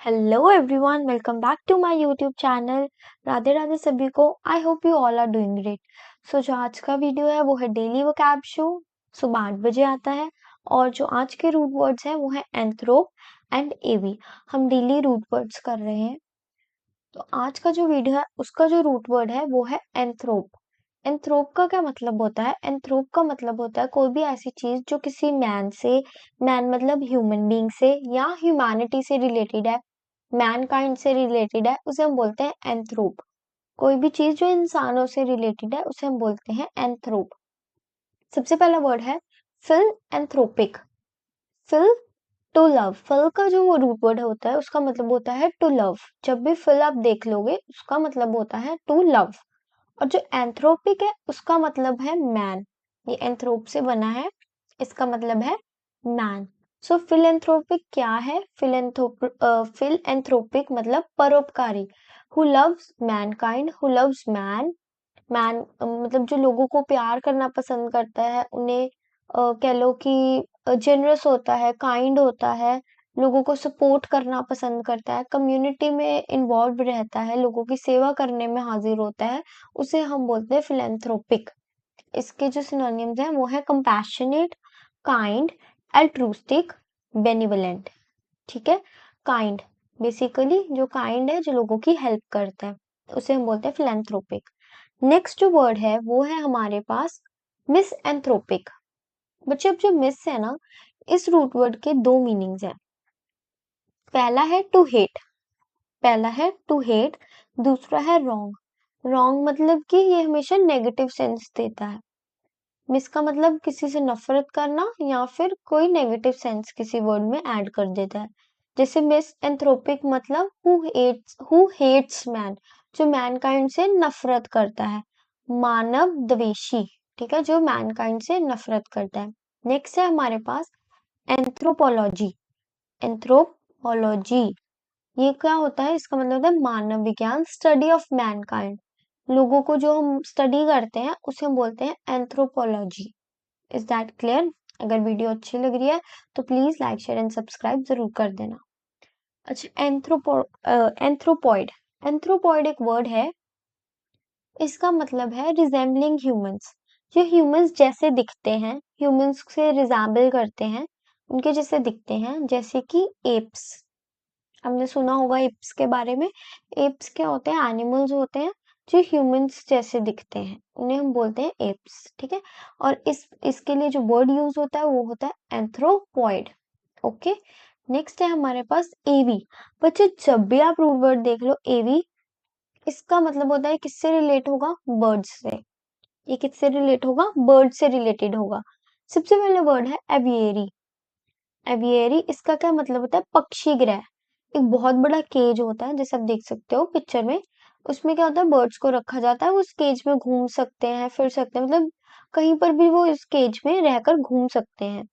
Hello everyone, welcome back to my YouTube channel. Radhe Radhe सभी को। I hope you all are doing great. So जो आज का video है वो है डेली वोकैब शो। सुबह 8 बजे आता है और जो आज के रूट वर्ड्स हैं वो है एंथ्रोप एंड एवी। हम डेली रूट वर्ड्स कर रहे हैं। तो आज का जो वीडियो है उसका जो रूट वर्ड है वो है एंथ्रोप। एंथ्रोप का क्या मतलब होता है? एंथ्रोप का मतलब होता है कोई भी ऐसी चीज जो किसी मैन मतलब ह्यूमन बीइंग से या ह्यूमैनिटी से रिलेटेड है, मैनकाइंड से रिलेटेड है, उसे हम बोलते हैं एंथ्रोप। कोई भी चीज जो इंसानों से रिलेटेड है उसे हम बोलते हैं एंथ्रोप। सबसे पहला वर्ड है philanthropic. Phil to love. Phil का जो रूट वर्ड होता है उसका मतलब होता है टू लव। जब भी फिल आप देख लोगे उसका मतलब होता है टू लव। और जो एंथ्रोपिक है उसका मतलब है मैन। ये एंथ्रोप से बना है, इसका मतलब है मैन। सो फिलेंथ्रोपिक क्या है? फिलेंथ्रोपिक मतलब परोपकारी। Who loves Mankind, who loves man. Man मतलब जो लोगों को प्यार करना पसंद करता है, उन्हें कह लो कि जेनरस होता है, काइंड होता है, लोगों को सपोर्ट करना पसंद करता है, कम्युनिटी में इन्वॉल्व रहता है, लोगों की सेवा करने में हाजिर होता है, उसे हम बोलते हैं फिलेंथ्रोपिक। इसके जो सिनोनिम्स हैं वो है कंपैशनेट, काइंड, एल्ट्रूस्टिक, बेनिवोलेंट। ठीक है। काइंड बेसिकली जो काइंड है, जो लोगों की हेल्प करता है, उसे हम बोलते हैं फिलेंथ्रोपिक। नेक्स्ट जो वर्ड है वो है हमारे पास मिस एंथ्रोपिक। बच्चे अब जो मिस है ना, इस रूट वर्ड के दो मीनिंग्स हैं। पहला है टू हेट। पहला है टू हेट, दूसरा है रॉन्ग। रॉन्ग मतलब कि ये हमेशा नेगेटिव सेंस देता है। मिस का मतलब किसी से नफरत करना या फिर कोई नेगेटिव सेंस किसी वर्ड में ऐड कर देता है। जैसे मिस एंथ्रोपिक मतलब हु हेट्स मैन, जो मैनकाइंड से नफरत करता है। मानव द्वेषी। ठीक है, जो मैनकाइंड से नफरत करता है। नेक्स्ट है हमारे पास एंथ्रोपोलॉजी। एंथ्रोपोलॉजी ये क्या होता है? इसका मतलब होता है मानव विज्ञान, स्टडी ऑफ मैनकाइंड। लोगों को जो हम स्टडी करते हैं उसे हम बोलते हैं एंथ्रोपोलॉजी। Is that clear? अगर वीडियो अच्छी लग रही है तो please like share and subscribe जरूर कर देना। अच्छा, एंथ्रोपॉइड। एंथ्रोपॉइड एक वर्ड है, इसका मतलब है रिजेम्बलिंग ह्यूमंस। जो ह्यूमंस जैसे दिखते हैं, ह्यूमंस से रिजेम्बल करते हैं, उनके जैसे दिखते हैं, जैसे कि एप्स। हमने सुना होगा एप्स के बारे में। एप्स क्या होते हैं? एनिमल्स होते हैं जो ह्यूमंस जैसे दिखते हैं, उन्हें हम बोलते हैं एप्स। ठीक है। और इसके लिए जो वर्ड यूज होता है वो होता है एंथ्रोपॉइड। ओके। नेक्स्ट है हमारे पास एवी। बच्चे जब भी आप रूट वर्ड देख लो एवी, इसका मतलब होता है किससे रिलेट होगा? बर्ड्स से। ये किससे रिलेट होगा? बर्ड से रिलेटेड होगा। सबसे पहले वर्ड है एवियरी। एवियरी इसका क्या मतलब होता है? पक्षी गृह। एक बहुत बड़ा केज होता है, जैसे आप देख सकते हो पिक्चर में। उसमें क्या होता है? बर्ड्स को रखा जाता है, वो उस केज में घूम सकते हैं, फिर सकते हैं, मतलब कहीं पर भी वो इस केज में रहकर घूम सकते हैं।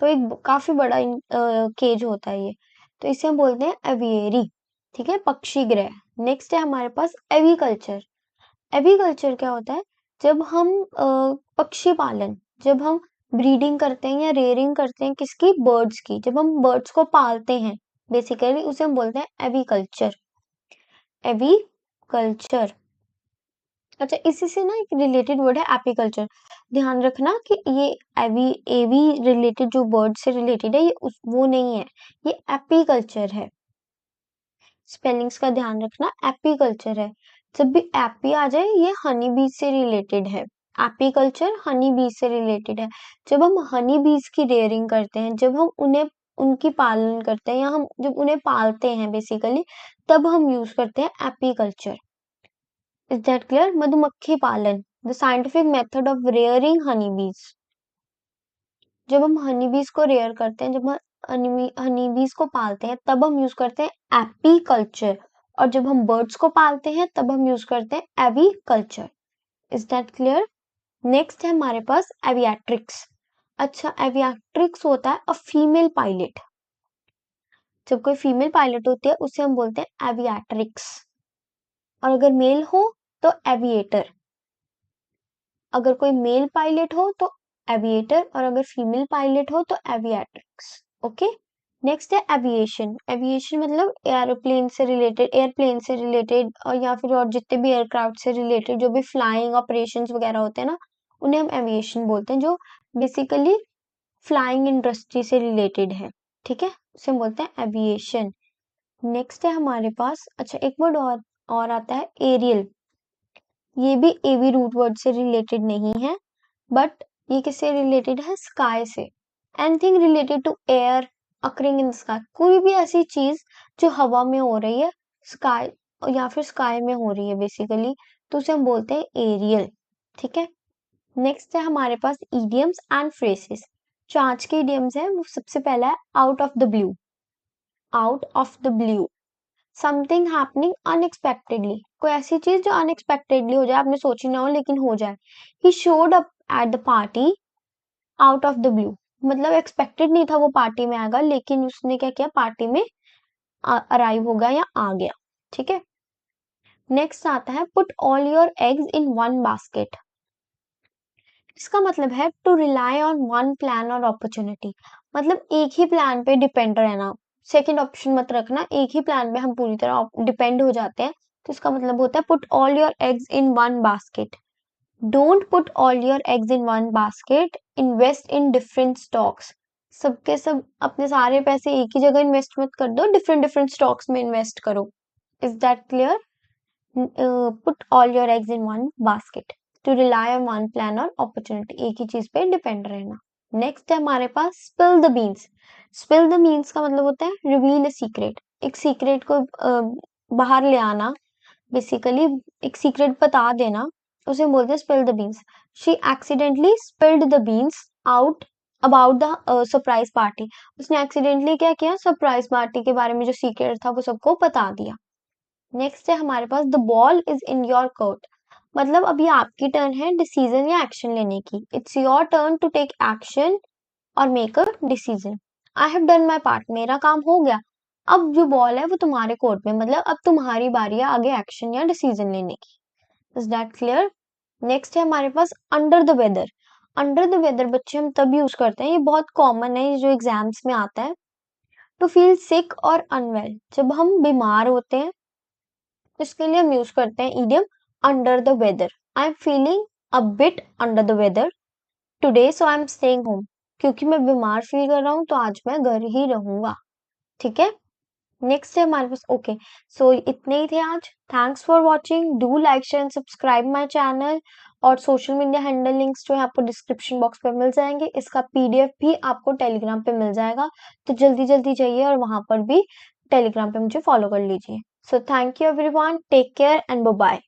तो एक काफी बड़ा केज होता है ये। तो इसे हम बोलते हैं एवियरी। ठीक है, पक्षी गृह। नेक्स्ट है हमारे पास एविकल्चर। एविकल्चर क्या होता है? जब हम पक्षी पालन, जब हम ब्रीडिंग करते हैं या रेयरिंग करते हैं किसकी? बर्ड्स की। जब हम बर्ड्स को पालते हैं बेसिकली, उसे हम बोलते हैं एविकल्चर। एविकल्चर। अच्छा, इसी से ना एक रिलेटेड वर्ड है एपीकल्चर। ध्यान रखना कि ये एवी एवी रिलेटेड जो वर्ड से रिलेटेड है, ये वो नहीं है, ये एपीकल्चर है। स्पेलिंग्स का ध्यान रखना, एपीकल्चर है। जब भी एपी आ जाए, ये हनी बीज से रिलेटेड है। एपीकल्चर हनी बीज से रिलेटेड है। जब हम हनी बीज की रेयरिंग करते हैं, जब हम उन्हें उनकी पालन करते हैं या हम जब उन्हें पालते हैं बेसिकली, तब हम यूज करते हैं एपीकल्चर। Is that clear? मधुमक्खी पालन, the scientific method of rearing Honey बीज। जब हम हनी बीज को रेयर करते हैं, जब हम हनी बीज को पालते हैं, तब हम यूज करते हैं एपीकल्चर। और जब हम बर्ड्स को पालते हैं तब हम यूज करते हैं aviculture. Is that clear? Next है हमारे पास एवियाट्रिक्स। अच्छा, एवियाट्रिक्स होता है अ फीमेल पायलट। जब कोई फीमेल पायलट होती है उसे हम बोलते हैं एवियाट्रिक्स। और अगर मेल हो तो एविएटर। अगर कोई मेल पायलट हो तो एविएटर, और अगर फीमेल पायलट हो तो एवियाट्रिक्स। ओके। नेक्स्ट है एविएशन। एविएशन मतलब एरोप्लेन से रिलेटेड, एयरप्लेन से रिलेटेड और या फिर और जितने भी एयरक्राफ्ट से रिलेटेड जो भी फ्लाइंग ऑपरेशंस वगैरह होते हैं ना, उन्हें हम एविएशन बोलते हैं, जो बेसिकली फ्लाइंग इंडस्ट्री से रिलेटेड है। ठीक है, उसे हम बोलते हैं एविएशन। नेक्स्ट है हमारे पास, अच्छा एक वर्ड और आता है एरियल। ये भी एवी रूट वर्ड से रिलेटेड नहीं है, बट ये किससे रिलेटेड है? स्काई से। Anything related to air occurring in sky, कोई भी ऐसी चीज जो हवा में हो रही है, स्काई या फिर स्काई में हो रही है बेसिकली, तो उसे हम बोलते हैं एरियल। ठीक है, नेक्स्ट है हमारे पास इडियम्स एंड फ्रेसेस। जो आज के इडियम्स है वो सबसे पहला है out of the blue. Out of the blue, something happening unexpectedly, कोई ऐसी चीज जो अनएक्सपेक्टेडली हो जाए, आपने सोची ना हो लेकिन हो जाए। He showed up at the party out of the blue, मतलब एक्सपेक्टेड नहीं था वो पार्टी में आएगा, लेकिन उसने क्या किया, पार्टी में अराइव हो गया या आ गया। ठीक है, नेक्स्ट आता है put all your eggs in one basket. इसका मतलब है to rely on one plan और अपॉर्चुनिटी, मतलब एक ही प्लान पे डिपेंड रहना, सेकंड ऑप्शन मत रखना, एक ही प्लान पे हम पूरी तरह डिपेंड हो जाते हैं। तो इसका मतलब होता है put all your eggs in one basket. Don't put all your eggs in one basket, invest in different stocks. सबके सब अपने सारे पैसे एक ही जगह इन्वेस्ट मत कर दो, डिफरेंट डिफरेंट स्टॉक्स में इन्वेस्ट करो। Is that clear? Put all your eggs in one basket, to rely on one plan और अपॉर्चुनिटी, एक ही चीज पे डिपेंड रहना। नेक्स्ट है हमारे पास spill the beans. Spill the beans का मतलब होता है रिवील अ सीक्रेट, एक सीक्रेट को बाहर ले आना, बेसिकली एक सीक्रेट बता देना, उसे बोलते हैं spill the beans. She accidentally spilled the beans out about the surprise party, उसने एक्सीडेंटली क्या किया, सरप्राइज पार्टी के बारे में जो सीक्रेट था वो सबको बता दिया। नेक्स्ट है हमारे पास the ball is in your court, मतलब अभी आपकी टर्न है डिसीजन या एक्शन लेने की। It's your turn to take action और make a decision. I have done my part, मेरा काम हो गया, अब जो बॉल है वो तुम्हारे कोर्ट में, मतलब अब तुम्हारी बारी है आगे एक्शन या डिसीजन लेने की। Is that clear? नेक्स्ट है हमारे पास under the weather. Under the weather बच्चे हम तब यूज करते हैं, ये बहुत कॉमन है, ये जो एग्जाम्स में आता है। टू फील सिक और अनवेल, जब हम बीमार होते हैं, इसके लिए हम यूज करते हैं idiom under the weather. I am feeling a bit under the weather today so I am staying home, क्योंकि मैं बीमार फील कर रहा हूँ तो आज मैं घर ही रहूंगा। ठीक है, नेक्स्ट है हमारे पास ओके। सो इतने ही थे आज। Thanks for watching, do like share and subscribe my channel. और सोशल मीडिया हैंडल लिंक्स जो है आपको डिस्क्रिप्शन बॉक्स पे मिल जाएंगे, इसका पीडीएफ भी आपको टेलीग्राम पे मिल जाएगा, तो जल्दी जल्दी जाइए और वहां पर भी टेलीग्राम पे मुझे फॉलो कर लीजिए। So thank you everyone, take care and bye bye.